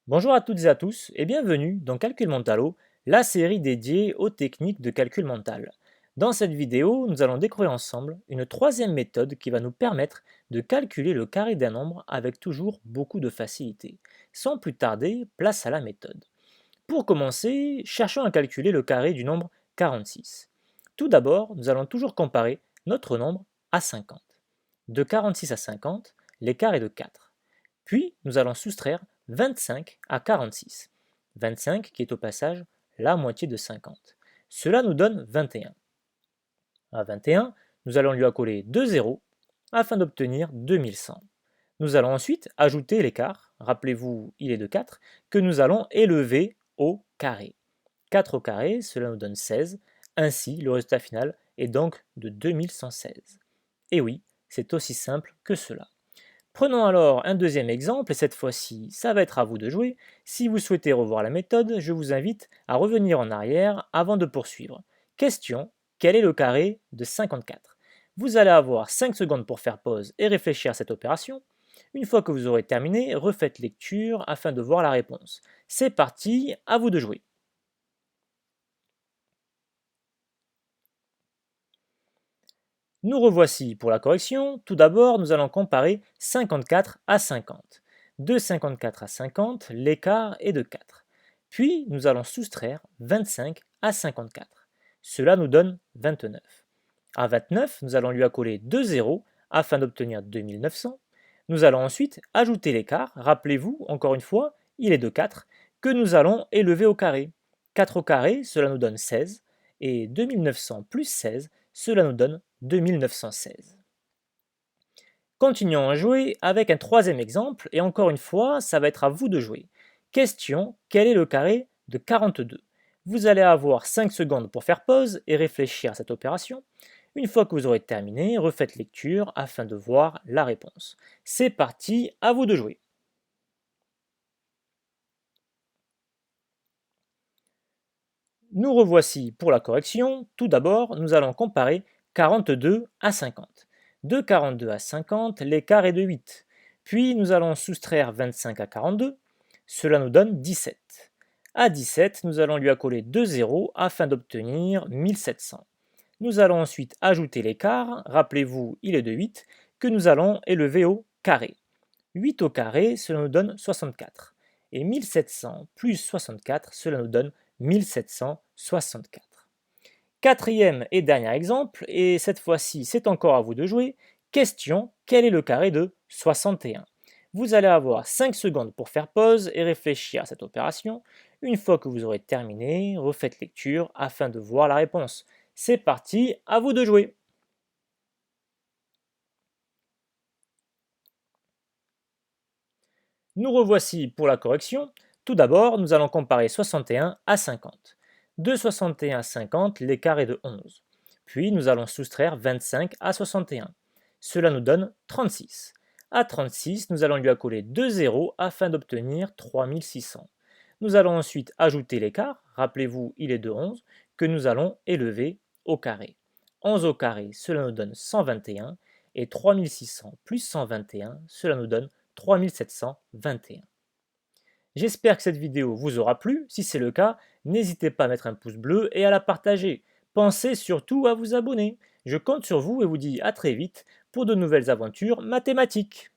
Bonjour à toutes et à tous et bienvenue dans Calcul Mentalo, la série dédiée aux techniques de calcul mental. Dans cette vidéo, nous allons découvrir ensemble une troisième méthode qui va nous permettre de calculer le carré d'un nombre avec toujours beaucoup de facilité. Sans plus tarder, place à la méthode. Pour commencer, cherchons à calculer le carré du nombre 46. Tout d'abord, nous allons toujours comparer notre nombre à 50. De 46 à 50, l'écart est de 4. Puis, nous allons soustraire 25 à 46. 25 qui est au passage la moitié de 50. Cela nous donne 21. À 21, nous allons lui accoler 2 zéros afin d'obtenir 2100. Nous allons ensuite ajouter l'écart, rappelez-vous il est de 4, que nous allons élever au carré. 4 au carré, cela nous donne 16, ainsi le résultat final est donc de 2116. Et oui, c'est aussi simple que cela. Prenons alors un deuxième exemple, et cette fois-ci, ça va être à vous de jouer. Si vous souhaitez revoir la méthode, je vous invite à revenir en arrière avant de poursuivre. Question, quel est le carré de 54? Vous allez avoir 5 secondes pour faire pause et réfléchir à cette opération. Une fois que vous aurez terminé, refaites lecture afin de voir la réponse. C'est parti, à vous de jouer. Nous revoici pour la correction. Tout d'abord, nous allons comparer 54 à 50. De 54 à 50, l'écart est de 4. Puis, nous allons soustraire 25 à 54. Cela nous donne 29. À 29, nous allons lui accoler 2 zéros afin d'obtenir 2900. Nous allons ensuite ajouter l'écart. Rappelez-vous, encore une fois, il est de 4, que nous allons élever au carré. 4 au carré, cela nous donne 16. Et 2900 plus 16, cela nous donne 2916. Continuons à jouer avec un troisième exemple, et encore une fois, ça va être à vous de jouer. Question, quel est le carré de 42? Vous allez avoir 5 secondes pour faire pause et réfléchir à cette opération. Une fois que vous aurez terminé, refaites lecture afin de voir la réponse. C'est parti, à vous de jouer. Nous revoici pour la correction. Tout d'abord, nous allons comparer 42 à 50. De 42 à 50, l'écart est de 8. Puis nous allons soustraire 25 à 42. Cela nous donne 17. À 17, nous allons lui accoler 2 zéros afin d'obtenir 1700. Nous allons ensuite ajouter l'écart, rappelez-vous il est de 8, que nous allons élever au carré. 8 au carré, cela nous donne 64. Et 1700 plus 64, cela nous donne 1764. Quatrième et dernier exemple, et cette fois-ci c'est encore à vous de jouer. Question, quel est le carré de 61? Vous allez avoir 5 secondes pour faire pause et réfléchir à cette opération. Une fois que vous aurez terminé, refaites lecture afin de voir la réponse. C'est parti, à vous de jouer. Nous revoici pour la correction. Tout d'abord, nous allons comparer 61 à 50. De 61 à 50, l'écart est de 11. Puis nous allons soustraire 25 à 61. Cela nous donne 36. À 36, nous allons lui accoler 2 zéros afin d'obtenir 3600. Nous allons ensuite ajouter l'écart, rappelez-vous il est de 11, que nous allons élever au carré. 11 au carré, cela nous donne 121, et 3600 plus 121, cela nous donne 3721. J'espère que cette vidéo vous aura plu. Si c'est le cas, n'hésitez pas à mettre un pouce bleu et à la partager. Pensez surtout à vous abonner. Je compte sur vous et vous dis à très vite pour de nouvelles aventures mathématiques.